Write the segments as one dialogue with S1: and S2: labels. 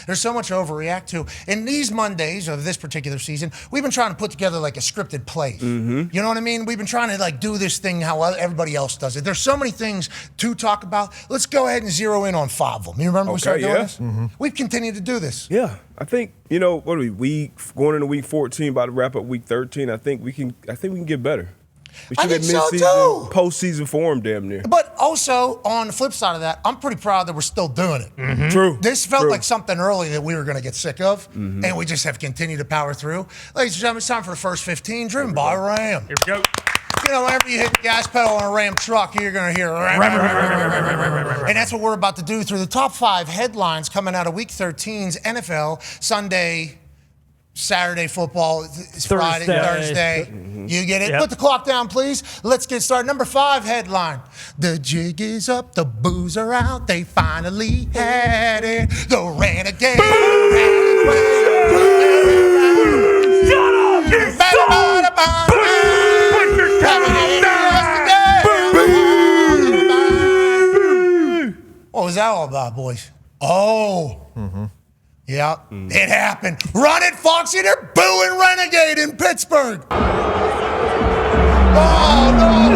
S1: There's so much to overreact to. In these Mondays of this particular season, we've been trying to put together like a scripted play. You know what I mean? We've been trying to like do this thing how everybody else does it. There's so many things to talk about. Let's go ahead and zero in on 5 of them. You remember we started doing this? We've continued to do this.
S2: Yeah, I think what are we going into week 14, about to wrap up week 13. I think we can get better. We should have mid-season, postseason form, damn near.
S1: But also, on the flip side of that, I'm pretty proud that we're still doing it.
S2: True.
S1: This felt like something early that we were going to get sick of, and we just have continued to power through. Ladies and gentlemen, it's time for the first 15, driven by Ram.
S3: Here we go.
S1: Whenever you hit the gas pedal on a Ram truck, you're going to hear Ram. And that's what we're about to do through the top 5 headlines coming out of Week 13's NFL, Sunday, Saturday football, Friday, Thursday. You get it? Yep. Put the clock down, please. Let's get started. Number 5 headline. The jig is up, the booze are out, they finally had it. The Renegade.
S3: Shut up, you son! Put your time down!
S1: What was that all about, boys? Yeah, it happened. Run it, Foxy. They're booing Renegade in Pittsburgh. Oh, no.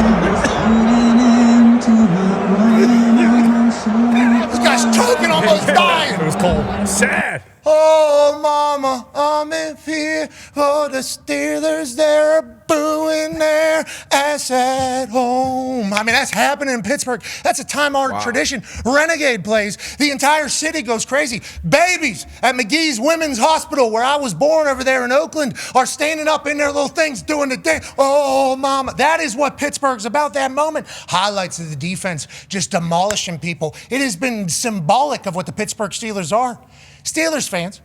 S1: This guy's choking, almost dying.
S3: It was cold. Sad.
S1: Oh, mama, I'm in fear for the Steelers. They're booing their ass at home. I mean, that's happening in Pittsburgh. That's a time-honored tradition. Renegade plays. The entire city goes crazy. Babies at McGee's Women's Hospital, where I was born over there in Oakland, are standing up in their little things doing the dance. Oh, mama. That is what Pittsburgh's about, that moment. Highlights of the defense just demolishing people. It has been symbolic of what the Pittsburgh Steelers are. Steelers fans,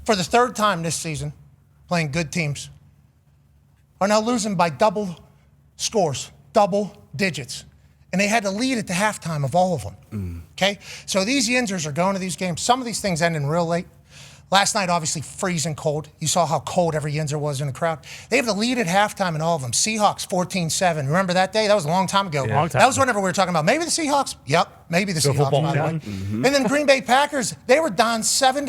S1: for the 3rd time this season, playing good teams, are now losing by double scores, double digits. And they had to lead at the halftime of all of them. Okay? So these Yinzers are going to these games. Some of these things ending real late. Last night, obviously, freezing cold. You saw how cold every Yinzer was in the crowd. They have the lead at halftime in all of them. Seahawks 14-7. Remember that day? That was a long time ago.
S3: Yeah,
S1: that was whenever we were talking about maybe the Seahawks. Yep, maybe the Seahawks, by the way. And then Green Bay Packers, they were down 7-16,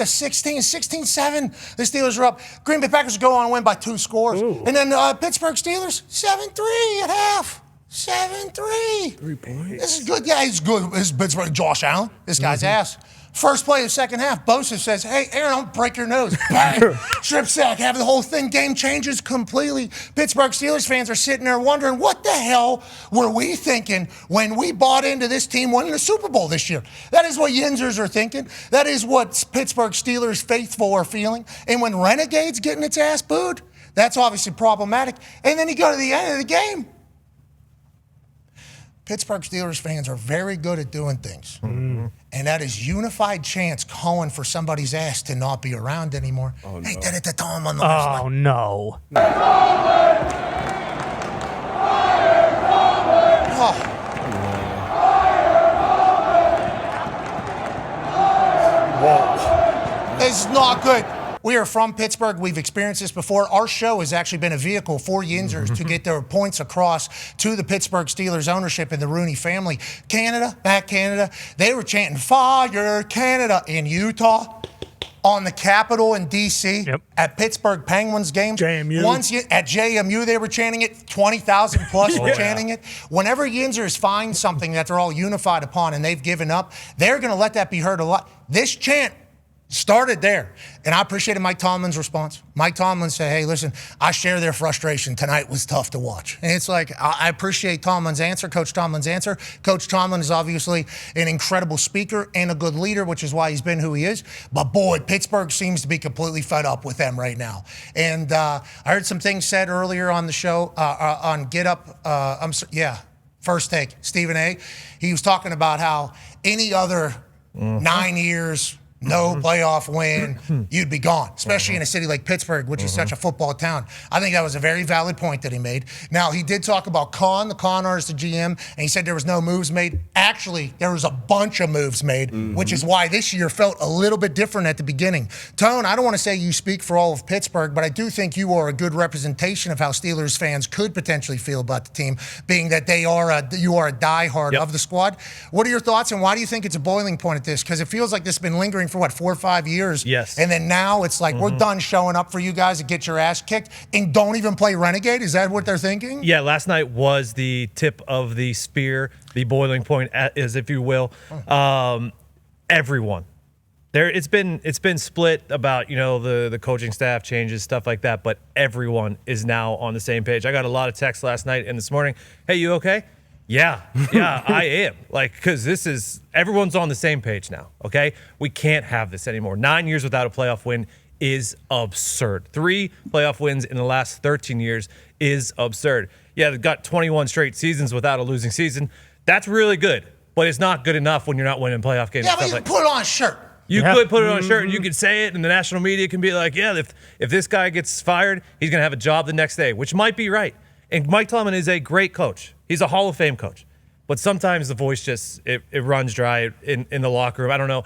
S1: 16-7. The Steelers are up. Green Bay Packers go on and win by 2 scores. And then Pittsburgh Steelers, 7-3 at half. 7-3.
S2: 3 points.
S1: This is good. Yeah, he's good. This is Pittsburgh. Josh Allen. This guy's ass. First play of the second half, Bosa says, hey, Aaron, don't break your nose. Bang. Strip sack, have the whole thing. Game changes completely. Pittsburgh Steelers fans are sitting there wondering, what the hell were we thinking when we bought into this team winning the Super Bowl this year? That is what Yinzers are thinking. That is what Pittsburgh Steelers faithful are feeling. And when Renegade's getting its ass booed, that's obviously problematic. And then you go to the end of the game. Pittsburgh Steelers fans are very good at doing things. And that is unified chants calling for somebody's ass to not be around anymore.
S2: Oh, no.
S1: Hey, did it to Tom on the
S3: Oh, no. Whoa. This is not good. We are from Pittsburgh. We've experienced this before. Our show has actually been a vehicle for Yinzers to get their points across to the Pittsburgh Steelers ownership and the Rooney family. Canada, they were chanting, Fire Canada in Utah, on the Capitol in D.C., at Pittsburgh Penguins games. JMU.
S1: Once at JMU, they were chanting it. 20,000 plus were chanting it. Whenever Yinzers find something that they're all unified upon and they've given up, they're going to let that be heard a lot. This chant started there. And I appreciated Mike Tomlin's response. Mike Tomlin said, hey, listen, I share their frustration. Tonight was tough to watch. And it's like, I appreciate Tomlin's answer, Coach Tomlin's answer. Coach Tomlin is obviously an incredible speaker and a good leader, which is why he's been who he is. But boy, Pittsburgh seems to be completely fed up with them right now. And I heard some things said earlier on the show, on Get Up, First Take, Stephen A. He was talking about how any other 9 years, no playoff win, you'd be gone, especially in a city like Pittsburgh, which is such a football town. I think that was a very valid point that he made. Now, he did talk about the con artist, the GM, and he said there was no moves made. Actually, there was a bunch of moves made, which is why this year felt a little bit different at the beginning. Tone, I don't want to say you speak for all of Pittsburgh, but I do think you are a good representation of how Steelers fans could potentially feel about the team, being that you are a diehard of the squad. What are your thoughts, and why do you think it's a boiling point at this? Because it feels like this has been lingering
S3: for what, 4 or 5 years?
S4: Yes.
S3: And then now it's like, we're done showing up for you guys to get your ass kicked and don't even play Renegade? Is that what they're thinking?
S4: Yeah, last night was the tip of the spear, the boiling point, as if you will. Everyone. It's been split about, the coaching staff changes, stuff like that, but everyone is now on the same page. I got a lot of texts last night and this morning. Hey, you okay? Yeah, I am. Because everyone's on the same page now, okay? We can't have this anymore. 9 years without a playoff win is absurd. 3 playoff wins in the last 13 years is absurd. Yeah, they've got 21 straight seasons without a losing season. That's really good, but it's not good enough when you're not winning playoff games.
S3: Yeah, but you can put it on a shirt.
S4: You could put it on a shirt and you could say it, and the national media can be like, yeah, if this guy gets fired, he's going to have a job the next day, which might be right. And Mike Tomlin is a great coach. He's a Hall of Fame coach. But sometimes the voice just, it runs dry in the locker room. I don't know.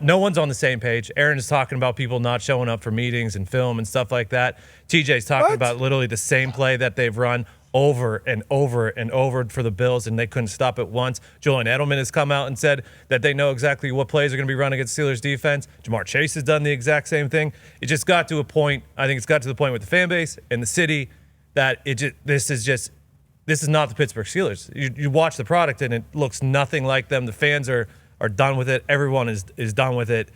S4: No one's on the same page. Aaron is talking about people not showing up for meetings and film and stuff like that. TJ's talking about literally the same play that they've run over and over and over for the Bills, and they couldn't stop it once. Julian Edelman has come out and said that they know exactly what plays are going to be run against Steelers defense. Jamar Chase has done the exact same thing. It just got to a point, I think it's got to the point with the fan base and the city that this is not the Pittsburgh Steelers. You watch the product and it looks nothing like them. The fans are done with it. Everyone is done with it.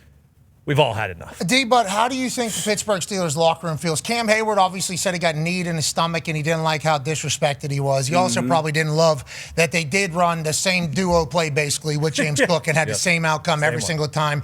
S4: We've all had enough.
S3: D-Bud, how do you think the Pittsburgh Steelers locker room feels? Cam Hayward obviously said he got kneed in his stomach and he didn't like how disrespected he was. He also probably didn't love that they did run the same duo play basically with James Cook and had the same outcome every single time.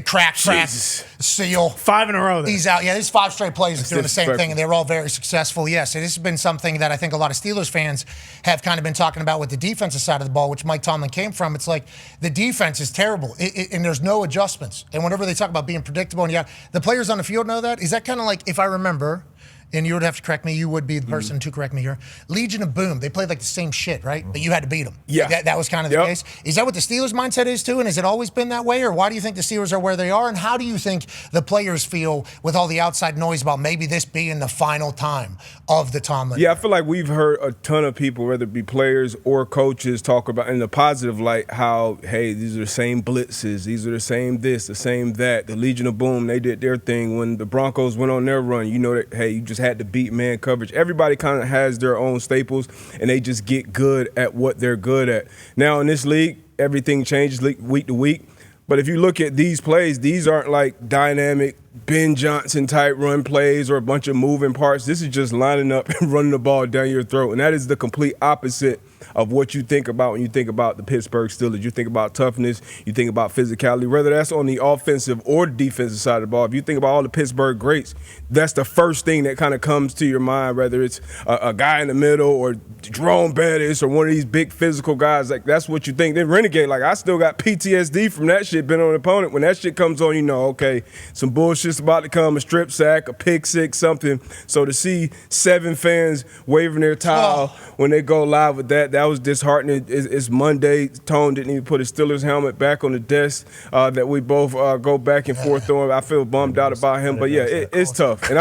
S3: Crack, seal.
S5: 5 in a row.
S3: He's out. Yeah, there's 5 straight plays doing the same thing, and they were all very successful. Yes, it has been something that I think a lot of Steelers fans have kind of been talking about with the defensive side of the ball, which Mike Tomlin came from. It's like the defense is terrible, and there's no adjustments. And whenever they talk about being predictable, and the players on the field know that. Is that kind of like, if I remember, and you would have to correct me, you would be the person to correct me here, Legion of Boom, they played like the same shit, right? But you had to beat them.
S2: Yeah.
S3: Like that was kind of the case. Is that what the Steelers' mindset is too? And has it always been that way? Or why do you think the Steelers are where they are? And how do you think the players feel with all the outside noise about maybe this being the final time of the Tomlin?
S2: Yeah, I feel like we've heard a ton of people, whether it be players or coaches, talk about in the positive light how, hey, these are the same blitzes, these are the same this, the same that. The Legion of Boom, they did their thing. When the Broncos went on their run, you know that, hey, you just had to beat man coverage. Everybody kind of has their own staples, and they just get good at what they're good at. Now, in this league, everything changes week to week. But if you look at these plays, these aren't like dynamic Ben Johnson type run plays or a bunch of moving parts. This is just lining up and running the ball down your throat. And that is the complete opposite of what you think about when you think about the Pittsburgh Steelers. You think about toughness, you think about physicality, whether that's on the offensive or defensive side of the ball. If you think about all the Pittsburgh greats, that's the first thing that kind of comes to your mind, whether it's a guy in the middle or Jerome Bettis or one of these big physical guys. Like, that's what you think. Then Renegade, like, I still got PTSD from that shit, been on an opponent. When that shit comes on, you know, okay, some bullshit's about to come, a strip sack, a pick six, something. So to see 7 fans waving their towel when they go live with that was disheartening. It's Monday. Tone didn't even put his Steelers helmet back on the desk that we both go back and forth on. I feel bummed out about him. But, yeah, it's tough. And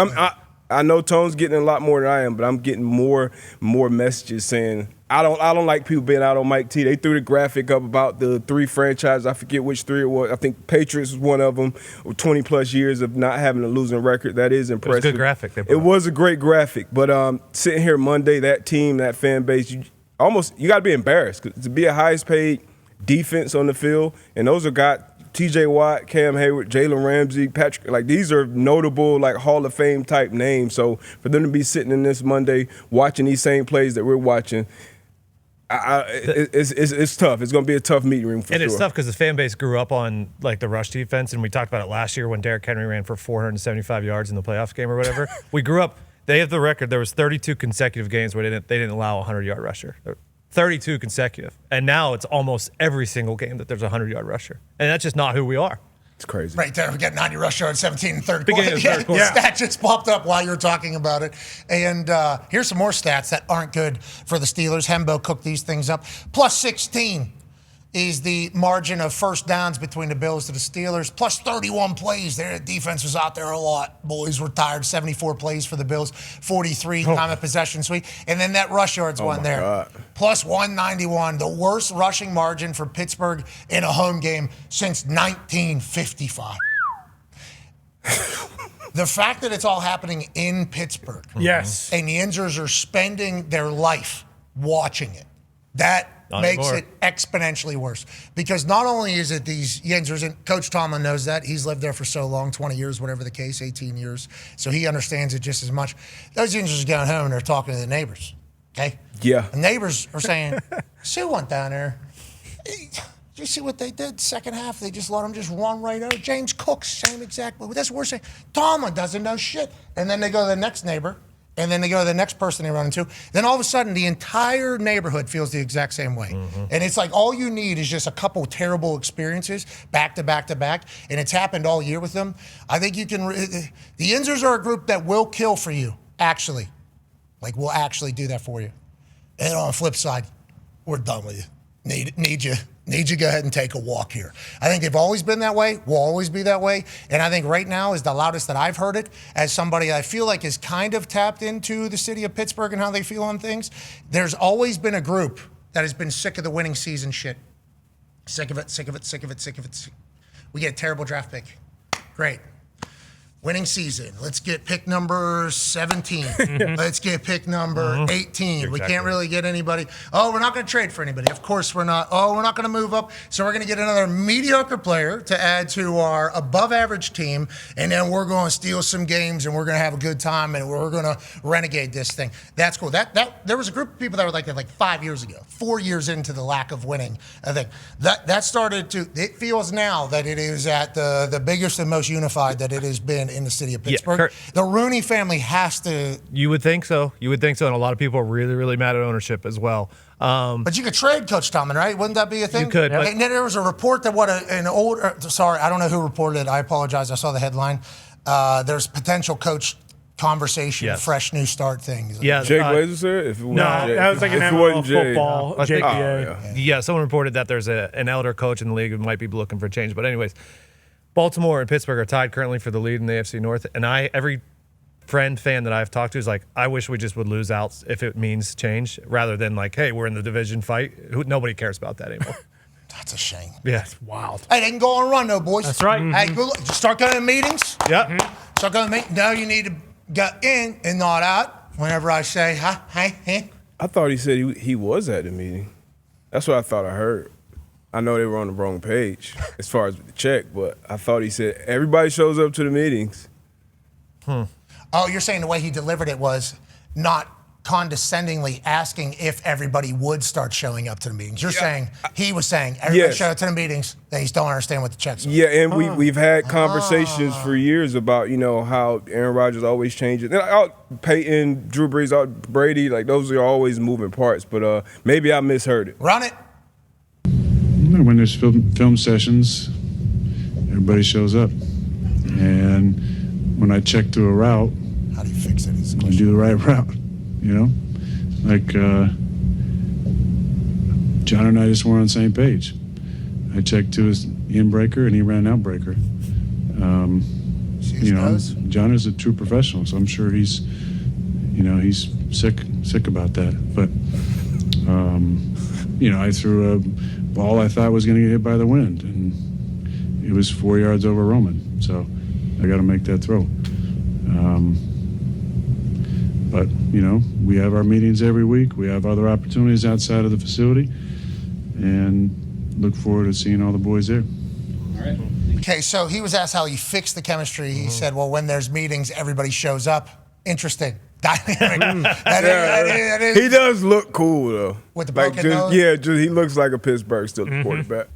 S2: I know Tone's getting a lot more than I am, but I'm getting more messages saying I don't like people being out on Mike T. They threw the graphic up about the 3 franchises. I forget which 3 it was. I think Patriots was one of them. 20-plus years of not having a losing record. That is impressive.
S4: It was a good graphic.
S2: It was a great graphic. But sitting here Monday, that team, that fan base, you got to be embarrassed. 'Cause to be a highest-paid defense on the field, and those are guys – TJ Watt, Cam Hayward, Jalen Ramsey, Patrick, like these are notable, like Hall of Fame type names. So for them to be sitting in this Monday watching these same plays that we're watching, it's tough. It's going to be a tough meeting room for sure.
S4: And it's tough because the fan base grew up on like the rush defense, and we talked about it last year when Derrick Henry ran for 475 yards in the playoff game or whatever. We grew up. They have the record. There was 32 consecutive games where they didn't allow a 100-yard rusher. 32 consecutive. And now it's almost every single game that there's a 100-yard rusher. And that's just not who we are.
S2: It's crazy.
S3: Right there, we got 90 rush yards, 17 in third
S4: Beginning
S3: quarter.
S4: of third quarter.
S3: Stat just popped up while you were talking about it. And here's some more stats that aren't good for the Steelers. Hembo cooked these things up. Plus 16 is the margin of first downs between the Bills to the Steelers, plus 31 plays. Their defense was out there a lot. Boys were tired. 74 plays for the Bills, 43 time of possession sweep. And then that rush yards one there.
S2: God.
S3: Plus 191, the worst rushing margin for Pittsburgh in a home game since 1955. The fact that it's all happening in Pittsburgh.
S5: Yes.
S3: And the Yinzers are spending their life watching it. That
S4: Not
S3: makes
S4: anymore.
S3: it exponentially worse. Because not only is it these Yinzers, and Coach Tomlin knows that. He's lived there for so long, 20 years, whatever the case, 18 years. So he understands it just as much. Those Yinzers are going home and they're talking to the neighbors. Okay?
S2: Yeah.
S3: The neighbors are saying, Sue went down there. Did you see what they did? Second half, they just let him just run right over. James Cook, same exact. But that's what we're saying. Tomlin doesn't know shit. And then they go to the next neighbor. And then they go to the next person they run into. Then all of a sudden, the entire neighborhood feels the exact same way. And it's like all you need is just a couple of terrible experiences back to back to back. And it's happened all year with them. I think you can. The Yinzers are a group that will kill for you, actually. Like, we'll actually do that for you. And on the flip side, we're done with you. Need you. Need you to go ahead and take a walk here. I think they've always been that way, will always be that way. And I think right now is the loudest that I've heard it as somebody I feel like is kind of tapped into the city of Pittsburgh and how they feel on things. There's always been a group that has been sick of the winning season shit. Sick of it, sick of it, sick of it, sick of it. We get a terrible draft pick. Great. Winning season. Let's get pick number 17. Let's get pick number 18. We can't really get anybody. Oh, we're not going to trade for anybody. Of course we're not. Oh, we're not going to move up. So we're going to get another mediocre player to add to our above average team. And then we're going to steal some games and we're going to have a good time and we're going to renegade this thing. That's cool. There was a group of people that were like that like 5 years ago, 4 years into the lack of winning. I think that started to, it feels now that it is at the biggest and most unified that it has been in the city of Pittsburgh. The Rooney family has to.
S4: You would think so. You would think so. And a lot of people are really, really mad at ownership as well.
S3: But you could trade Coach Tomlin, right? Wouldn't that be a thing?
S4: You could.
S3: And then there was a report that sorry, I don't know who reported it. I apologize. I saw the headline. There's potential coach conversation, fresh new start things.
S4: Yeah.
S2: Jay Glazer said? If it wasn't Jay,
S5: that was like an
S2: if it
S5: MLB
S2: wasn't Jay.
S5: football,
S4: I think-
S5: JPA.
S4: Yeah, someone reported that there's an elder coach in the league who might be looking for a change. But anyways, Baltimore and Pittsburgh are tied currently for the lead in the AFC North. And every fan that I've talked to is like, I wish we just would lose out if it means change rather than like, hey, we're in the division fight. Nobody cares about that anymore.
S3: That's a shame.
S4: Yeah.
S5: It's wild.
S3: Hey, they can go on a run, though, boys.
S5: That's right.
S3: Hey, good luck. Just start going to meetings.
S4: Yeah.
S3: Start going to meetings. Now you need to go in and not out whenever I say, hi, hey.
S2: I thought he said he was at the meeting. That's what I thought I heard. I know they were on the wrong page as far as the check, but I thought he said everybody shows up to the meetings.
S3: Oh, you're saying the way he delivered it was not condescendingly asking if everybody would start showing up to the meetings. You're saying he was saying everybody show up to the meetings, they just don't understand what the checks are.
S2: Yeah, and we've had conversations for years about, how Aaron Rodgers always changes. Peyton, Drew Brees, Brady, like those are always moving parts, but maybe I misheard it.
S3: Run it.
S6: When there's film sessions, everybody shows up. And when I check through a route,
S3: How do you fix it?
S6: I do the right route, Like John and I just weren't on the same page. I checked to his in-breaker and he ran an outbreaker. John is a true professional, so I'm sure he's sick about that. But, I threw a ball I thought was going to get hit by the wind, and it was 4 yards over Roman. So I got to make that throw. But, we have our meetings every week. We have other opportunities outside of the facility, and look forward to seeing all the boys there.
S3: Okay, so he was asked how he fixed the chemistry. He said, well, when there's meetings, everybody shows up. Interesting. Dynamic. That is,
S2: He does look cool, though.
S3: With the broken nose?
S2: Yeah, he looks like a Pittsburgh still quarterback.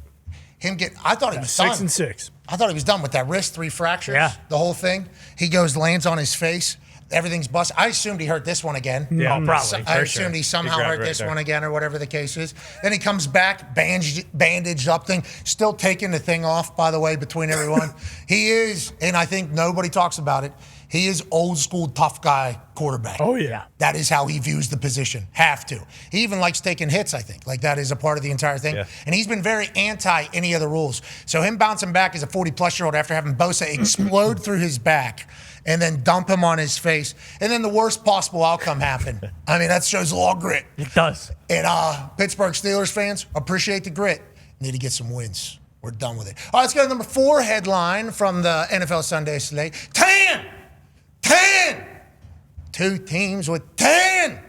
S3: I thought he was done.
S5: 6-6.
S3: I thought he was done with that wrist, 3 fractures,
S5: Yeah.
S3: the whole thing. He lands on his face. Everything's busted. I assumed he hurt this one again.
S5: Yeah, probably.
S3: I assumed he somehow hurt this one again or whatever the case is. Then he comes back, bandaged up thing, still taking the thing off, by the way, between everyone. He is, and I think nobody talks about it,
S1: He is old school tough guy quarterback.
S5: Oh, yeah.
S1: That is how he views the position. Have to. He even likes taking hits, I think. Like, that is a part of the entire thing.
S4: Yeah.
S1: And he's been very anti any of the rules. So him bouncing back as a 40-plus-year-old after having Bosa explode through his back and then dump him on his face, and then the worst possible outcome happened. I mean, that shows a lot of grit.
S5: It does.
S1: And Pittsburgh Steelers fans, appreciate the grit. Need to get some wins. We're done with it. All right, let's go to number 4 headline from the NFL Sunday slate. 10! 2 teams with 10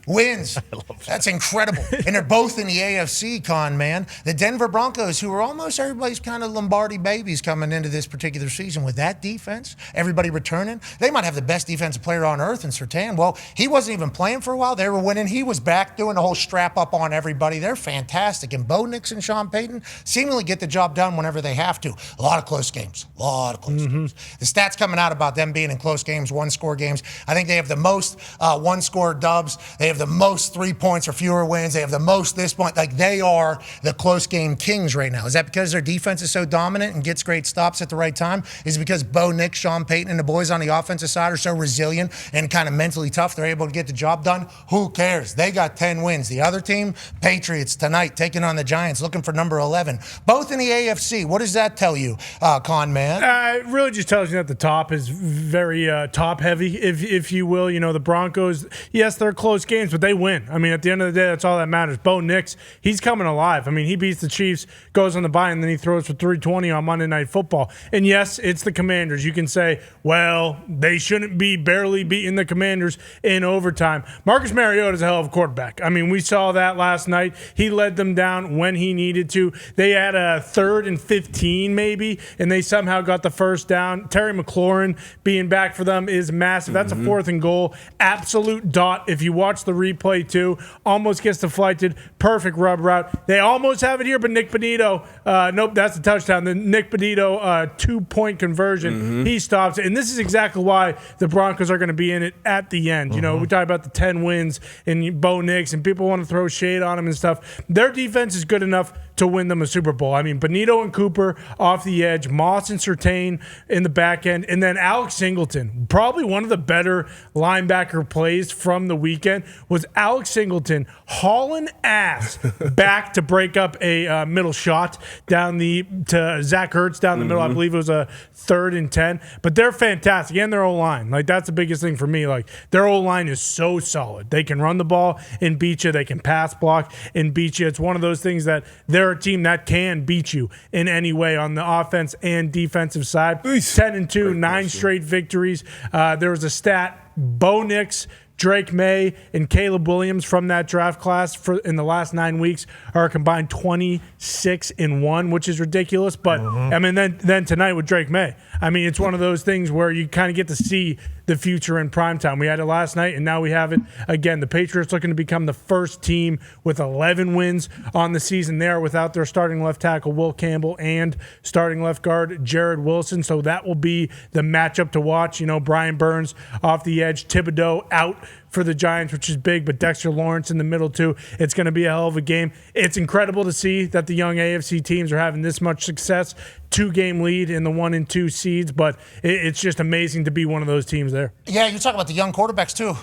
S1: wins. That's incredible. And they're both in the AFC, Con, man. The Denver Broncos, who are almost everybody's kind of Lombardi babies coming into this particular season with that defense, everybody returning. They might have the best defensive player on earth in Surtain. Well, he wasn't even playing for a while. They were winning. He was back doing the whole strap up on everybody. They're fantastic. And Bo Nix and Sean Payton seemingly get the job done whenever they have to. A lot of close games. games. The stats coming out about them being in close games, 1-score games. I think they have the most 1-score dubs. They have the most 3 points or fewer wins. They have the most this point. Like, they are the close game kings right now. Is that because their defense is so dominant and gets great stops at the right time? Is it because Bo Nix, Sean Payton, and the boys on the offensive side are so resilient and kind of mentally tough they're able to get the job done? Who cares? They got 10 wins. The other team, Patriots, tonight taking on the Giants, looking for number 11. Both in the AFC. What does that tell you, Con Man?
S5: It really just tells you that the top is very top-heavy, if you will. You know, the Broncos, yes, they're close games, but they win. I mean, at the end of the day, that's all that matters. Bo Nix, he's coming alive. I mean, he beats the Chiefs, goes on the bye, and then he throws for 320 on Monday Night Football. And yes, it's the Commanders. You can say, well, they shouldn't be barely beating the Commanders in overtime. Marcus Mariota is a hell of a quarterback. I mean, we saw that last night. He led them down when he needed to. They had a 3rd and 15 maybe, and they somehow got the first down. Terry McLaurin being back for them is massive. That's a 4th and goal. Absolute dot. If you watch the replay too, almost gets deflected. Perfect rub route. They almost have it here, but Nick Benito, nope, that's a touchdown. The Nick Benito 2-point conversion, he stops it. And this is exactly why the Broncos are going to be in it at the end. You know, we talk about the 10 wins and Bo Nix, and people want to throw shade on him and stuff. Their defense is good enough to win them a Super Bowl. I mean, Benito and Cooper off the edge, Moss and Surtain in the back end, and then Alex Singleton. Probably one of the better linebacker plays from the weekend was Alex Singleton hauling ass back to break up a middle shot down to Zach Ertz down the middle. I believe it was a 3rd and 10. But they're fantastic, and their O-line. Like, that's the biggest thing for me. Like, their O-line is so solid. They can run the ball and beat you. They can pass block and beat you. It's one of those things that they're a team that can beat you in any way on the offense and defensive side. 10-2, 9 straight victories. There was a stat, Bo Nix, Drake May, and Caleb Williams from that draft class in the last 9 weeks are combined 26-1, which is ridiculous. But I mean, then tonight with Drake May, I mean, it's one of those things where you kind of get to see the future in primetime. We had it last night, and now we have it again. The Patriots looking to become the first team with 11 wins on the season there without their starting left tackle, Will Campbell, and starting left guard, Jared Wilson. So that will be the matchup to watch. You know, Brian Burns off the edge, Thibodeau out for the Giants, which is big, but Dexter Lawrence in the middle too. It's going to be a hell of a game. It's incredible to see that the young AFC teams are having this much success. 2-game lead in the 1 and 2 seeds, but it's just amazing to be one of those teams there.
S1: Yeah, you talk about the young quarterbacks too.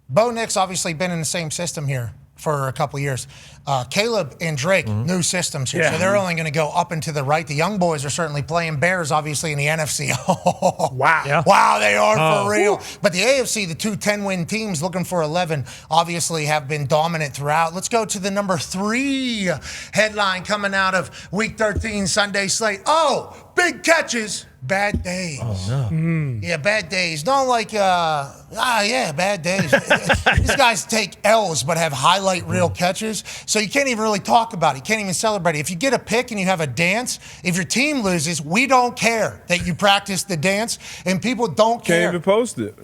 S1: Bo Nix obviously been in the same system here for a couple of years. Caleb and Drake, new systems here. Yeah. So they're only going to go up and to the right. The young boys are certainly playing Bears, obviously, in the NFC.
S5: Wow. Yeah.
S1: Wow, they are for real. But the AFC, the 2 10-win teams looking for 11, obviously have been dominant throughout. Let's go to the number 3 headline coming out of Week 13 Sunday slate. Oh, big catches. Bad days.
S4: Oh, no.
S1: Yeah, bad days. Don't like, bad days. These guys take L's but have highlight reel catches, so you can't even really talk about it. You can't even celebrate it. If you get a pick and you have a dance, if your team loses, we don't care that you practice the dance, and people don't care.
S2: Can't even post it.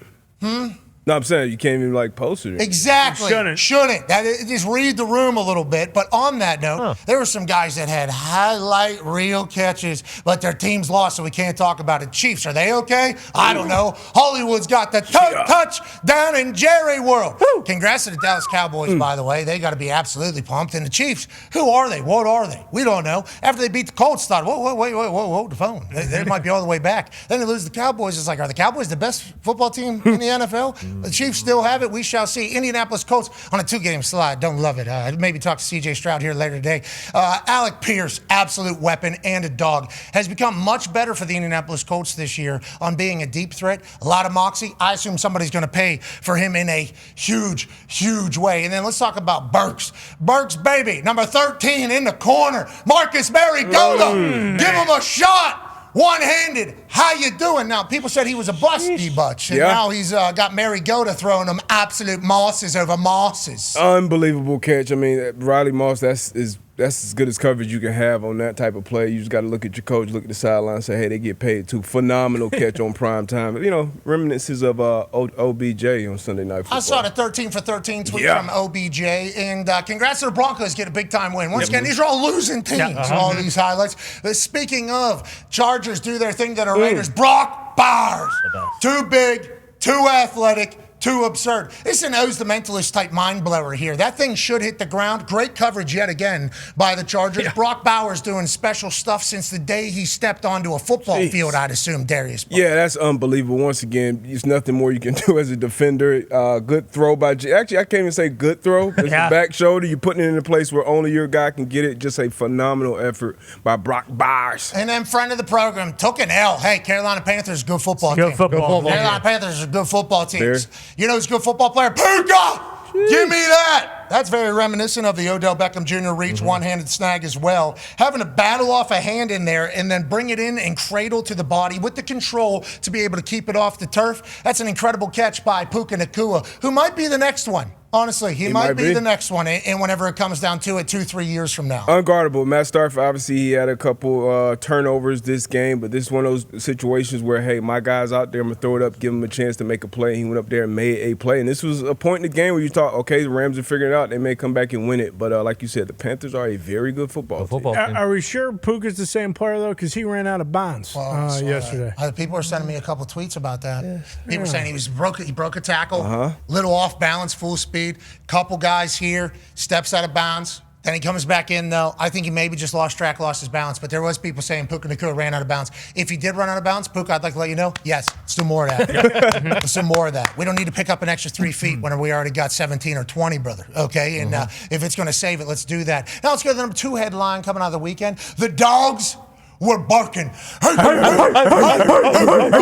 S2: No, No, I'm saying you can't even like post it.
S3: Exactly.
S5: Shouldn't.
S3: Just read the room a little bit. But on that note, there were some guys that had highlight reel catches, but their teams lost, so we can't talk about it. Chiefs, are they okay? I don't know. Hollywood's got the touch down in Jerry World. Woo. Congrats to the Dallas Cowboys, by the way. They got to be absolutely pumped. And the Chiefs, who are they? What are they? We don't know. After they beat the Colts, thought, whoa, the phone. They might be all the way back. Then they lose the Cowboys. It's like, are the Cowboys the best football team in the NFL? The Chiefs still have it. We shall see. Indianapolis Colts on a 2-game slide. Don't love it. Maybe talk to C.J. Stroud here later today. Alec Pierce, absolute weapon and a dog, has become much better for the Indianapolis Colts this year on being a deep threat. A lot of moxie. I assume somebody's going to pay for him in a huge, huge way. And then let's talk about Burks. Burks, baby, number 13 in the corner. Marcus Mariota. Give him a shot. One-handed. How you doing? Now, people said he was a bust, D-Butch. And now he's got Mariota throwing him absolute mosses over mosses.
S2: Unbelievable catch. I mean, Riley Moss, that's as good as coverage you can have on that type of play. You just got to look at your coach, look at the sideline, and say, hey, they get paid too. Phenomenal catch on prime time. You know, reminiscences of OBJ on Sunday Night Football.
S3: I saw the 13 for 13 tweet from OBJ. And congrats to the Broncos get a big-time win. Once again, these are all losing teams, all these highlights. But speaking of, Chargers do their thing to the Raiders. Brock Bowers. Too big, too athletic, too absurd. This is an O's the Mentalist type mind blower here. That thing should hit the ground. Great coverage yet again by the Chargers. Yeah. Brock Bowers doing special stuff since the day he stepped onto a football field, I'd assume, Darius.
S2: Yeah, that's unbelievable. Once again, there's nothing more you can do as a defender. Good throw by Actually, I can't even say good throw. It's a back shoulder. You're putting it in a place where only your guy can get it. Just a phenomenal effort by Brock Bowers.
S3: And then friend of the program, took an L. Hey, Carolina Panthers, good football team. Carolina Panthers are good football teams. You know who's a good football player? Puka! Give me that! That's very reminiscent of the Odell Beckham Jr. reach, one-handed snag as well. Having to battle off a hand in there and then bring it in and cradle to the body with the control to be able to keep it off the turf. That's an incredible catch by Puka Nacua, who might be the next one. Honestly, he might be the next one, and whenever it comes down to it, 2-3 years from now.
S2: Unguardable. Matt Stafford, obviously, he had a couple turnovers this game, but this is one of those situations where, hey, my guy's out there, I'm going to throw it up, give him a chance to make a play. He went up there and made a play. And this was a point in the game where you thought, okay, the Rams are figuring it out. They may come back and win it. But like you said, the Panthers are a very good football team.
S5: Are we sure Puka's the same player, though? Because he ran out of bounds yesterday.
S3: People are sending me a couple tweets about that. People are saying he broke a tackle, little off balance, full speed, couple guys here, steps out of bounds. Then he comes back in, though. I think he maybe just lost his balance. But there was people saying Puka Nacua ran out of bounds. If he did run out of bounds, Puka, I'd like to let you know, yes, let's do more of that. Let's do more of that. We don't need to pick up an extra 3 feet when we already got 17 or 20, brother. Okay? And if it's going to save it, let's do that. Now let's go to the number 2 headline coming out of the weekend. The dogs were barking. Ron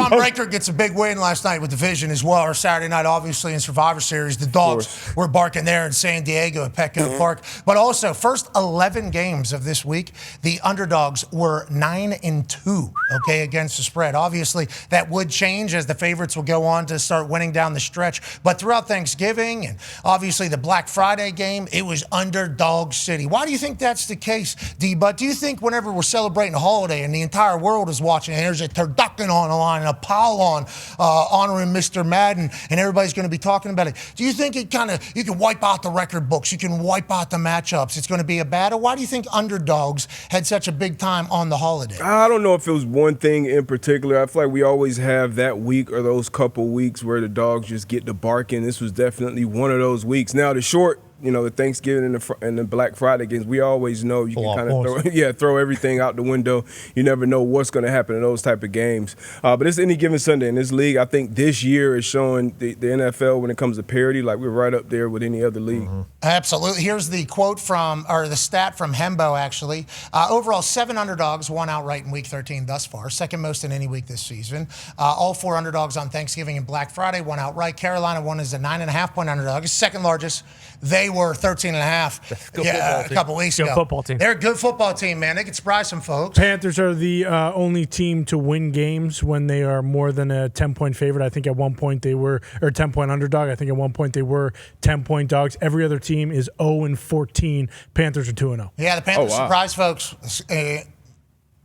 S3: Breaker gets a big win last night with Division as well, or Saturday night, obviously, in Survivor Series. The dogs were barking there in San Diego at Petco Park. But also, first 11 games of this week, the underdogs were 9-2, okay, against the spread. Obviously, that would change as the favorites will go on to start winning down the stretch. But throughout Thanksgiving and obviously the Black Friday game, it was underdog city. Why do you think that's the case, D-But? Do you think whenever we're celebrating a holiday and the entire world is watching, and there's a turducken on the line and a pile on honoring Mr. Madden, and everybody's going to be talking about it, do you think it you can wipe out the record books, you can wipe out the matchups, it's going to be a battle? Why do you think underdogs had such a big time on the holiday?
S2: I don't know if it was one thing in particular. I feel like we always have that week or those couple weeks where the dogs just get to barking. This was definitely one of those weeks. Now, the short, the Thanksgiving and the Black Friday games, we always know you can kind of throw everything out the window. You never know what's going to happen in those type of games. But it's any given Sunday in this league. I think this year is showing the NFL when it comes to parity, like we're right up there with any other league.
S3: Absolutely. Here's the quote the stat from Hembo, actually. Overall, 7 underdogs won outright in Week 13 thus far, second most in any week this season. All 4 underdogs on Thanksgiving and Black Friday won outright. Carolina won as a 9.5-point underdog, second largest. They were 13.5 a couple weeks ago.
S5: Football team.
S3: They're a good football team, man. They could surprise some folks.
S5: Panthers are the only team to win games when they are more than a 10-point favorite. I think at one point they were, or 10-point underdog. I think at one point they were 10-point dogs. Every other team is 0-14. Panthers are 2-0.
S3: Yeah, the Panthers surprise folks.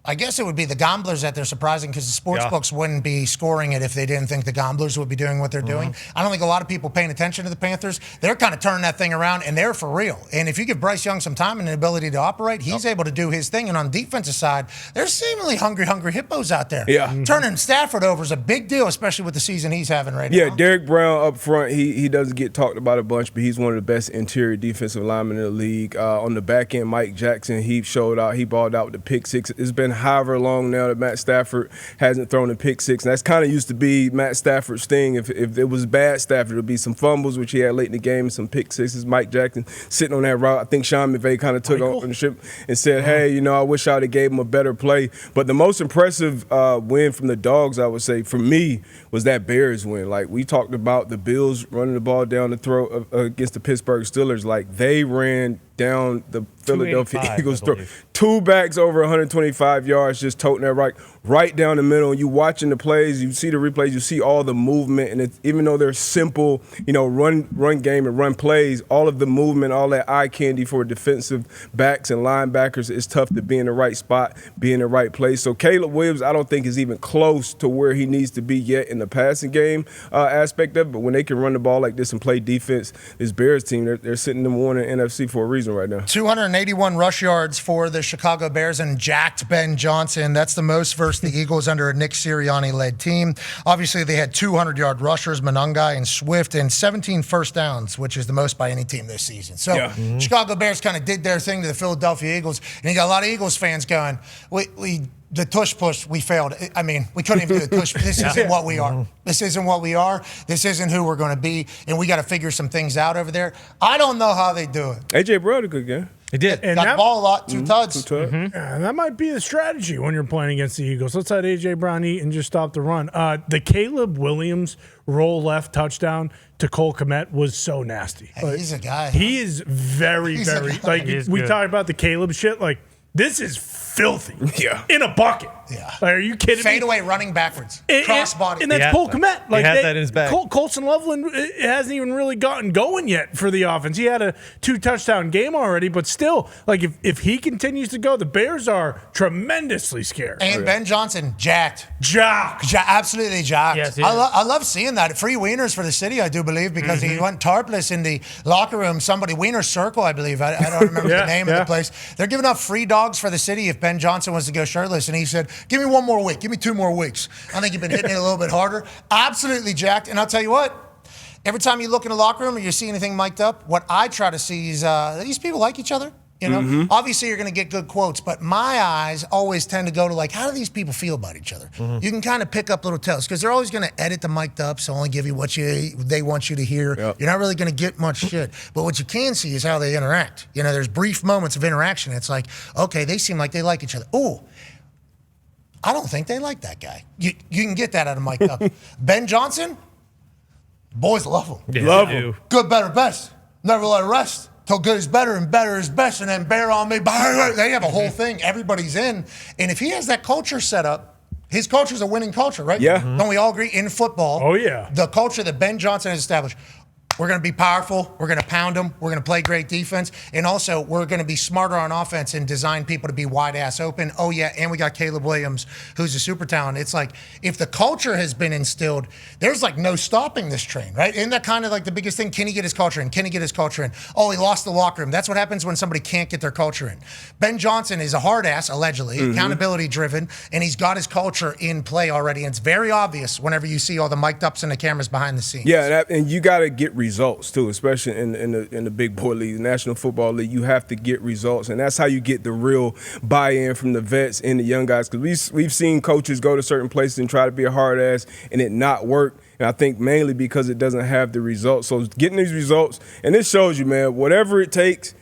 S3: I guess it would be the Gamblers that they're surprising because the sports books wouldn't be scoring it if they didn't think the Gamblers would be doing what they're doing. I don't think a lot of people paying attention to the Panthers. They're kind of turning that thing around, and they're for real. And if you give Bryce Young some time and an ability to operate, he's able to do his thing. And on the defensive side, there's seemingly hungry hippos out there.
S2: Yeah.
S3: Turning Stafford over is a big deal, especially with the season he's having right now.
S2: Yeah, Derrick Brown up front, he doesn't get talked about a bunch, but he's one of the best interior defensive linemen in the league. On the back end, Mike Jackson, he showed out. He balled out with the pick six. It's been however long now that Matt Stafford hasn't thrown a pick six. And that's kind of used to be Matt Stafford's thing. If it was bad Stafford, it would be some fumbles, which he had late in the game, and some pick sixes. Mike Jackson sitting on that route. I think Sean McVay kind of took ownership and said, hey, I wish I would have gave him a better play. But the most impressive win from the Dogs, I would say, for me, was that Bears win. Like, we talked about the Bills running the ball down the throat against the Pittsburgh Steelers. Like, they ran down the Philadelphia Eagles throat. Two backs over 125 yards, just toting that right down the middle. And you watching the plays, you see the replays, you see all the movement, and even though they're simple, run game and run plays, all of the movement, all that eye candy for defensive backs and linebackers, it's tough to be in the right spot, be in the right place. So Caleb Williams, I don't think is even close to where he needs to be yet in the passing game aspect of it. But when they can run the ball like this and play defense, this Bears team, they're sitting number one in NFC for a reason right now.
S3: 281 rush yards for the Chicago Bears and jacked Ben Johnson. That's the most versus the Eagles under a Nick Sirianni-led team. Obviously, they had 200-yard rushers, Monangai and Swift, and 17 first downs, which is the most by any team this season. So Chicago Bears kind of did their thing to the Philadelphia Eagles, and you got a lot of Eagles fans going, the tush push, we failed. I mean, we couldn't even do the tush. This isn't what we are. This isn't what we are. This isn't who we're going to be, and we got to figure some things out over there. I don't know how they do it.
S2: A.J. Brown had a good game.
S4: He did.
S5: And
S3: got the ball a lot, two tuds.
S5: And that might be the strategy when you're playing against the Eagles. Let's let A.J. Brown eat and just stop the run. The Caleb Williams roll left touchdown to Cole Kmet was so nasty.
S3: Hey, he's a guy.
S5: He is very, we talk about the Caleb shit. Like, this is filthy.
S2: Yeah.
S5: In a bucket.
S3: Yeah.
S5: Like, are you kidding me?
S3: Fade away running backwards. Cross body.
S5: And that's Cole Kmet.
S4: He has that in his bag.
S5: Colson Loveland hasn't even really gotten going yet for the offense. He had a 2-touchdown game already, but still, like, if he continues to go, the Bears are tremendously scared.
S3: And Ben Johnson, jacked. Absolutely jacked.
S7: Yes,
S3: I love seeing that. Free wieners for the city, I do believe, because he went tarpless in the locker room. Wiener Circle, I believe. I don't remember the name of the place. They're giving up free dogs for the city if Ben Johnson was to go shirtless. And he said, give me one more week. Give me 2 more weeks. I think you've been hitting it a little bit harder. Absolutely jacked. And I'll tell you what, every time you look in the locker room or you see anything mic'd up, what I try to see is these people like each other. Obviously you're going to get good quotes, but my eyes always tend to go to, like, how do these people feel about each other? You can kind of pick up little tells because they're always going to edit the mic'd up, so only give you what they want you to hear. Yep. You're not really going to get much shit. But what you can see is how they interact. There's brief moments of interaction. It's like, okay, they seem like they like each other. Ooh, I don't think they like that guy. You can get that out of Mike Up. Ben Johnson, boys love him.
S4: Yeah,
S2: love him.
S3: Good, better, best. Never let it rest. Till good is better and better is best. And then bear on me. They have a whole thing. Everybody's in. And if he has that culture set up, his culture is a winning culture, right?
S2: Yeah.
S3: Don't we all agree? In football,
S5: Oh, yeah.
S3: the culture that Ben Johnson has established, we're going to be powerful. We're going to pound them. We're going to play great defense. And also, we're going to be smarter on offense and design people to be wide-ass open. Oh, yeah, and we got Caleb Williams, who's a super talent. It's like, if the culture has been instilled, there's, like, no stopping this train, right? Isn't that kind of, like, the biggest thing? Can he get his culture in? Can he get his culture in? Oh, he lost the locker room. That's what happens when somebody can't get their culture in. Ben Johnson is a hard-ass, allegedly, accountability-driven, and he's got his culture in play already. And it's very obvious whenever you see all the mic'd ups and the cameras behind the scenes.
S2: Yeah, and you got to get results too, especially in the big boy league, the National Football League. You have to get results, and that's how you get the real buy-in from the vets and the young guys. Because we've seen coaches go to certain places and try to be a hard ass and it not work. And I think mainly because it doesn't have the results. So getting these results, and this shows you, man, whatever it takes.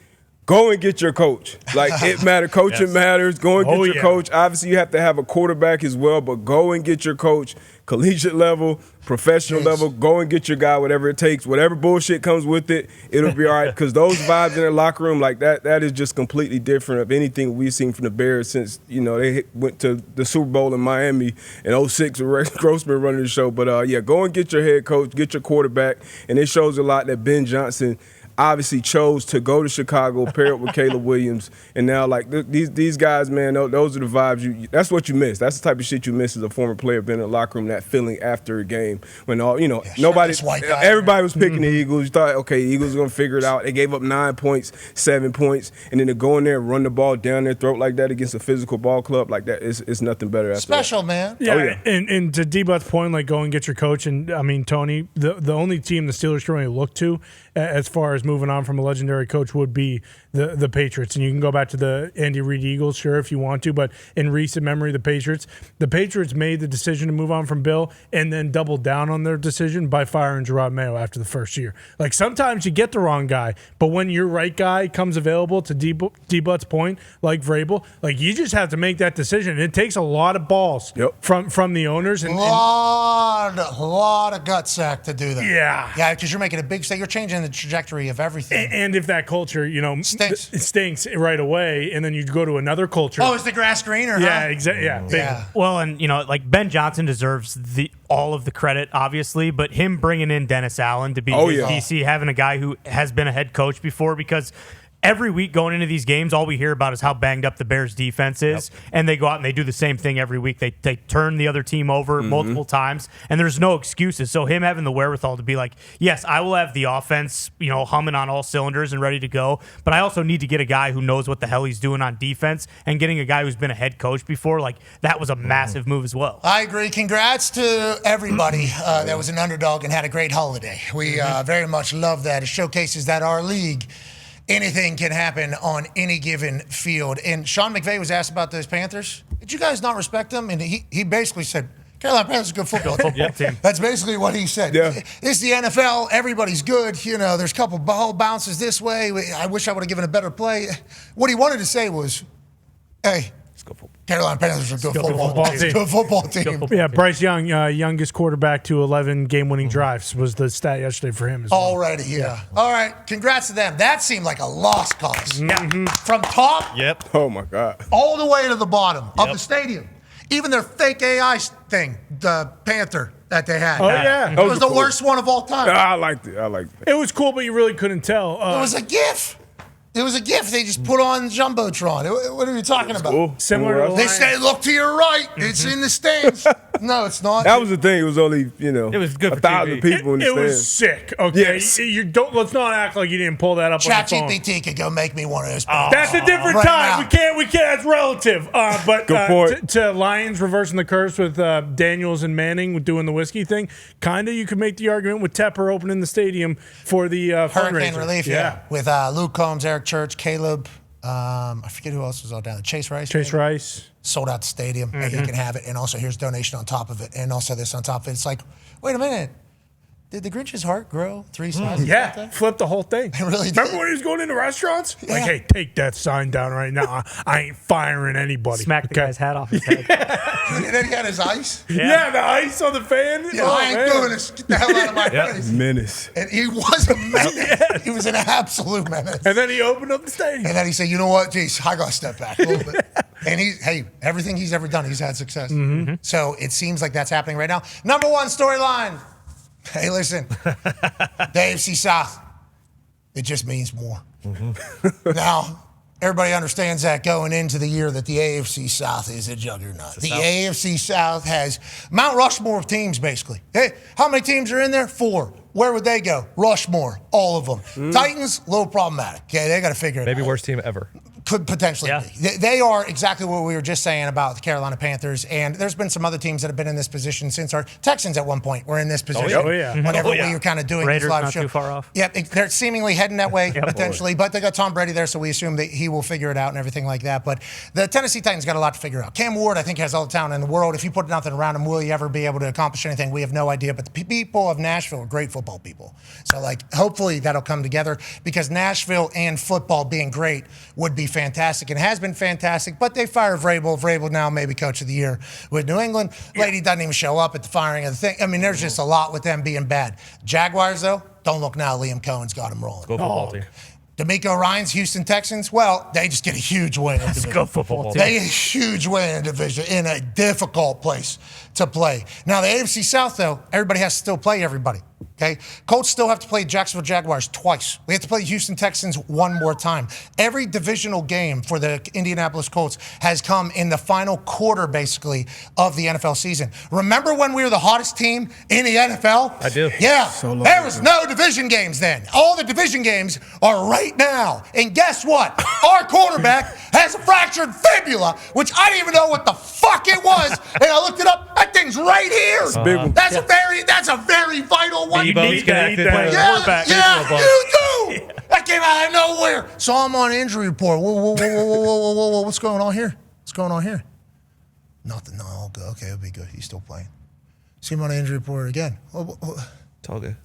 S2: Go and get your coach. Like, it matters. Coaching matters. Go and get your coach. Obviously, you have to have a quarterback as well, but go and get your coach. Collegiate level, professional level, go and get your guy, whatever it takes. Whatever bullshit comes with it, it'll be all right. Because those vibes in the locker room, like that is just completely different of anything we've seen from the Bears since, they went to the Super Bowl in Miami in 06 with Rex Grossman running the show. But, go and get your head coach, get your quarterback. And it shows a lot that Ben Johnson – obviously chose to go to Chicago, pair up with Caleb Williams, and now like these guys, man, those are the vibes. That's what you miss. That's the type of shit you miss as a former player, being in the locker room, that feeling after a game when everybody was picking the Eagles. You thought, okay, the Eagles are gonna figure it out. They gave up 9 points, 7 points, and then to go in there and run the ball down their throat like that against a physical ball club like that, it's nothing better. After
S1: Special,
S2: that.
S1: man.
S5: Yeah, and to D-But's point, like go and get your coach. And I mean, Tony, the only team the Steelers can really look to as far as moving on from a legendary coach would be the Patriots. And you can go back to the Andy Reid Eagles, sure, if you want to, but in recent memory, the Patriots made the decision to move on from Bill and then doubled down on their decision by firing Gerard Mayo after the first year. Like sometimes you get the wrong guy, but when your right guy comes available, to D-But's point, like Vrabel, like you just have to make that decision. It takes a lot of balls from the owners. And,
S1: a lot of gut sack to do that.
S5: Yeah,
S1: because you're making a big mistake. You're changing the trajectory of everything.
S5: And if that culture,
S1: stinks.
S5: It stinks right away, and then you go to another culture.
S1: Oh, is the grass greener?
S5: Yeah,
S1: huh?
S5: exactly. Yeah,
S1: yeah.
S7: Well, and like Ben Johnson deserves all of the credit, obviously, but him bringing in Dennis Allen to be his DC, having a guy who has been a head coach before, because every week going into these games, all we hear about is how banged up the Bears' defense is, and they go out and they do the same thing every week. They turn the other team over multiple times, and there's no excuses. So him having the wherewithal to be like, yes, I will have the offense, humming on all cylinders and ready to go, but I also need to get a guy who knows what the hell he's doing on defense, and getting a guy who's been a head coach before, like that was a massive move as well.
S1: I agree. Congrats to everybody that was an underdog and had a great holiday. We very much love that. It showcases that our league, anything can happen on any given field. And Sean McVay was asked about those Panthers. Did you guys not respect them? And he basically said, Carolina Panthers is a good football team. That's basically what he said.
S2: Yeah.
S1: This is the NFL. Everybody's good. There's a couple ball bounces this way. I wish I would have given a better play. What he wanted to say was, hey, Carolina Panthers are a good football team.
S5: Yeah, Bryce Young, youngest quarterback to 11 game-winning drives was the stat yesterday for him as well.
S1: Already, yeah. All right, congrats to them. That seemed like a lost cause. From top
S2: Oh, my God.
S1: all the way to the bottom of the stadium. Even their fake AI thing, the Panther that they had.
S5: Oh, yeah.
S1: It was the worst one of all time.
S2: I liked it.
S5: It was cool, but you really couldn't tell.
S1: It was a GIF. It was a GIF they just put on Jumbotron. What are you talking about?
S2: Cool.
S5: Similar to
S1: They say, look to your right. It's in the stands. No, it's not.
S2: That was the thing. It was only,
S7: it was good for
S2: 1,000
S7: TV.
S2: people in the
S5: It
S2: stands.
S5: was sick. Okay,
S2: Yes.
S5: Let's not act like you didn't pull that up on your phone.
S1: ChatGPT could go make me one of those.
S5: That's a different
S1: Right
S5: time.
S1: now.
S5: We can't. That's relative. But
S2: Good point.
S5: to Lions reversing the curse with Daniels and Manning with doing the whiskey thing, kind of you could make the argument with Tepper opening the stadium for the
S1: Hurricane
S5: fundraiser.
S1: relief, with Luke Combs, Eric Church, Caleb. I forget who else was all down there. Chase Rice.
S5: Chase
S1: maybe?
S5: Rice.
S1: Sold out the stadium. And you can have it. And also here's donation on top of it. And also this on top of it. It's like, wait a minute. Did the Grinch's heart grow 3 sizes?
S5: Yeah, flipped the whole thing.
S1: It really did.
S5: Remember when he was going into restaurants?
S1: Yeah.
S5: Like, hey, take that sign down right now. I ain't firing anybody.
S7: Smack the guy's hat off his head.
S1: And then he had his ice.
S5: Yeah, the ice on the fan.
S1: Yeah, I ain't doing this. Get the hell out of my face.
S2: Menace.
S1: And he was a menace. He was an absolute menace.
S5: And then he opened up the stadium.
S1: And then he said, you know what, geez, I got to step back a little bit. And everything he's ever done, he's had success. So it seems like that's happening right now. Number one storyline. Hey, listen, the AFC South, it just means more. Now, everybody understands that going into the year that the AFC South is a juggernaut. The AFC South has Mount Rushmore of teams, basically. Hey, how many teams are in there? 4. Where would they go? Rushmore, all of them. Titans, a little problematic. Okay, they got to figure it out.
S4: Maybe worst team ever.
S1: Could potentially be. They are exactly what we were just saying about the Carolina Panthers, and there's been some other teams that have been in this position since our Texans at one point were in this position.
S5: Oh, yeah.
S1: Whenever we were kind of doing
S7: Raiders
S1: this live
S7: not
S1: show.
S7: too far off.
S1: Yep, they're seemingly heading that way potentially, but they got Tom Brady there, so we assume that he will figure it out and everything like that. But the Tennessee Titans got a lot to figure out. Cam Ward, I think, has all the talent in the world. If you put nothing around him, will you ever be able to accomplish anything? We have no idea. But the people of Nashville are great football people. So, hopefully that'll come together because Nashville and football being great would be fantastic and has been fantastic. But they fired Vrabel. Vrabel now maybe coach of the year with New England. Lady doesn't even show up at the firing of the thing. I mean, there's just a lot with them being bad. Jaguars, though, don't look now. Liam Cohen's got them rolling.
S4: Go football team.
S1: D'Amico Ryans, Houston Texans, well, they just get a huge win.
S7: Let's go football team.
S1: They get a huge win in division in a difficult place to play. Now, the AFC South, though, everybody has to still play everybody.
S3: Okay, Colts still have to play Jacksonville Jaguars twice. We have to play the Houston Texans one more time. Every divisional game for the Indianapolis Colts has come in the final quarter, basically, of the NFL season. Remember when we were the hottest team in the NFL?
S4: I do.
S3: Yeah, there was no division games then. All the division games are right now. And guess what? Our quarterback has a fractured fibula, which I didn't even know what the fuck it was. And I looked it up. That thing's right here. That's a very vital one.
S4: Bone's connected.
S3: Yeah, you do. That came out of nowhere. Saw him on injury report. Whoa. What's going on here? Nothing. No, okay, it'll be good. He's still playing. See him on the injury report again.
S4: It's all good.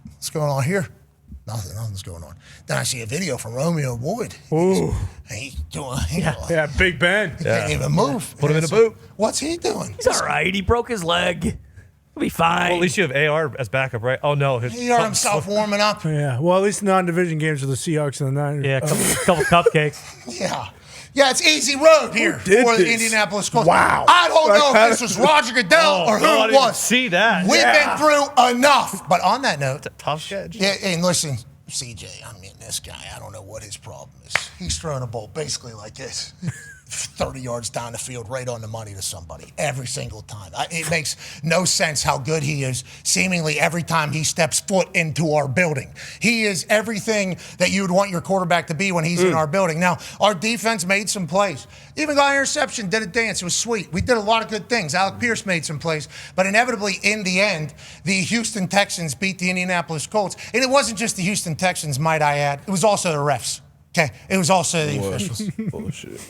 S3: What's going on here? Nothing's going on. Then I see a video from Romeo Boyd.
S5: Ooh.
S3: He's doing.
S5: Yeah, Big Ben.
S3: He can't even move.
S4: Put him in a boot.
S3: What's he doing?
S8: He's all right. He broke his leg. He'll be fine.
S4: Well, at least you have AR as backup, right? Oh, no.
S3: He hurt himself warming up.
S5: Yeah. Well, at least non-division games for the Seahawks and the Niners.
S7: Yeah, a couple cupcakes.
S3: Yeah, it's easy road here for the Indianapolis Colts.
S5: Wow.
S3: I don't know if this was Roger Goodell or who
S4: I
S3: it
S4: didn't
S3: was.
S4: see that.
S3: We've been through enough. But on that note,
S4: Tough sketch.
S3: yeah, and listen, CJ, I mean, this guy, I don't know what his problem is. He's throwing a ball basically like this. 30 yards down the field, right on the money to somebody every single time. It makes no sense how good he is seemingly every time he steps foot into our building. He is everything that you would want your quarterback to be when he's in our building. Now, our defense made some plays. Even got an interception, did a dance. It was sweet. We did a lot of good things. Alec Pierce made some plays. But inevitably, in the end, the Houston Texans beat the Indianapolis Colts. And it wasn't just the Houston Texans, might I add. It was also the refs. Okay? It was also the officials.
S2: Bullshit.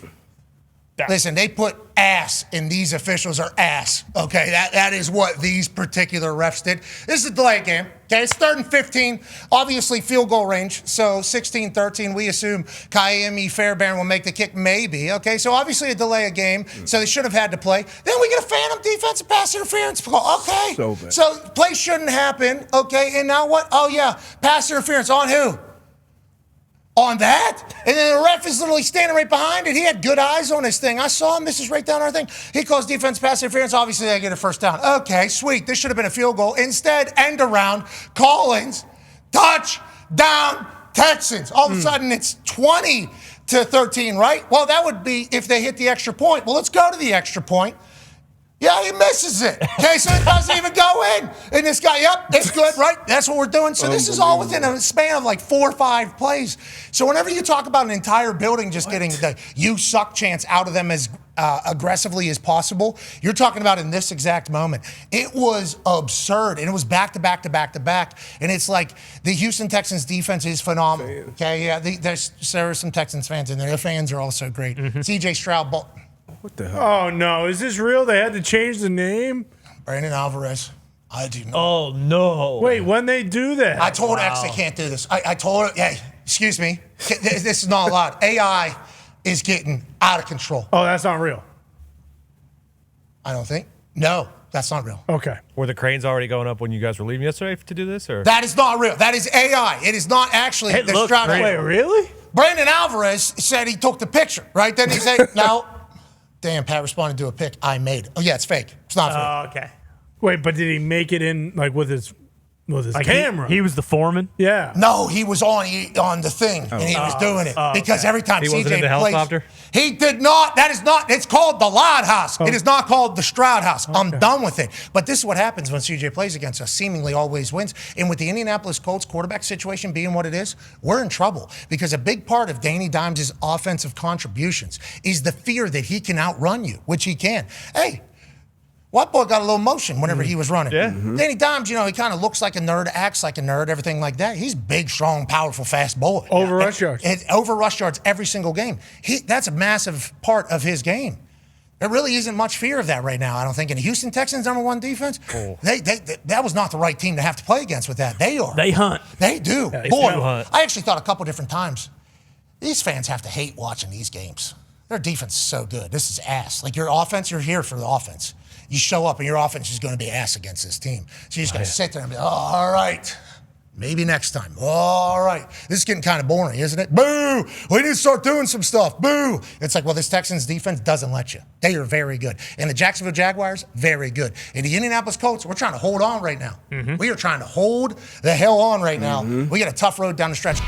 S3: Listen, they put ass in these officials are ass. Okay, that is what these particular refs did. This is a delay game. Okay, it's 3rd and 15. Obviously, field goal range. So 16-13, we assume Kaimi Fairbairn will make the kick, maybe. Okay, so obviously a delay of game. So they should have had to play. Then we get a phantom defensive pass interference call. Okay,
S2: So bad.
S3: so play shouldn't happen. Okay, and now what? Oh yeah, pass interference on who? On that? And then the ref is literally standing right behind it. He had good eyes on this thing. I saw him. This is right down our thing. He calls defense pass interference. Obviously, they get a first down. Okay, sweet. This should have been a field goal. Instead, end around. Collins, touchdown, Texans. All of a sudden, it's 20-13, right? Well, that would be if they hit the extra point. Well, let's go to the extra point. Yeah, he misses it. Okay, so it doesn't even go in. And this guy, yep, it's good, right? That's what we're doing. So this is all within a span of like 4 or 5 plays. So whenever you talk about an entire building just getting the you suck chance out of them as aggressively as possible, you're talking about in this exact moment. It was absurd, and it was back to back to back to back. And it's like the Houston Texans defense is phenomenal. Okay, yeah, there are some Texans fans in there. The fans are also great. CJ Stroud.
S2: What the hell?
S5: Oh, no. Is this real? They had to change the name?
S3: Brandon Alvarez. I do not.
S4: Oh, no.
S5: Wait, when they do that?
S3: I told X they can't do this. I told her, hey, excuse me. This is not allowed. AI is getting out of control.
S5: Oh, that's not real.
S3: I don't think. No, that's not real.
S5: Okay.
S4: Were the cranes already going up when you guys were leaving yesterday to do this? Or
S3: That is not real. That is AI. It is not actually
S8: It
S3: the
S8: looks
S3: Stroud.
S8: real.
S5: Wait, really?
S3: Brandon Alvarez said he took the picture, right? Then he said, no. Damn, Pat responded to a pic I made. Oh, yeah, it's fake. It's not fake.
S7: Oh, okay.
S5: Wait, but did he make it in like with his
S7: Like
S5: camera?
S7: He was the foreman.
S5: Yeah.
S3: No, he was on the thing, and he was doing it. Because every time
S4: He
S3: CJ
S4: wasn't in the
S3: plays,
S4: helicopter?
S3: he did not. That is not. It's called the Loud House. It is not called the Stroud House. I'm done with it. But this is what happens when CJ plays against us. Seemingly always wins. And with the Indianapolis Colts quarterback situation being what it is, we're in trouble because a big part of Danny Dimes' offensive contributions is the fear that he can outrun you, which he can. Hey. White boy got a little motion whenever he was running.
S4: Yeah.
S3: Danny Dimes, he kind of looks like a nerd, acts like a nerd, everything like that. He's big, strong, powerful, fast boy.
S5: Over rush yards.
S3: Over rush yards every single game. That's a massive part of his game. There really isn't much fear of that right now, I don't think. And Houston Texans' #1 defense, that was not the right team to have to play against with that. They are.
S8: They hunt.
S3: They do.
S4: they
S3: Boy,
S4: do hunt.
S3: I actually thought a couple different times, these fans have to hate watching these games. Their defense is so good. This is ass. Like your offense, you're here for the offense. You show up and your offense is going to be ass against this team. So you just got to sit there and be, oh, all right.
S1: Maybe next time. All right. This is getting kind of boring, isn't it? Boo! We need to start doing some stuff. Boo! It's like, well, this Texans defense doesn't let you. They are very good. And the Jacksonville Jaguars, very good. And the Indianapolis Colts, we're trying to hold on right now. We are trying to hold the hell on right now. We got a tough road down the stretch.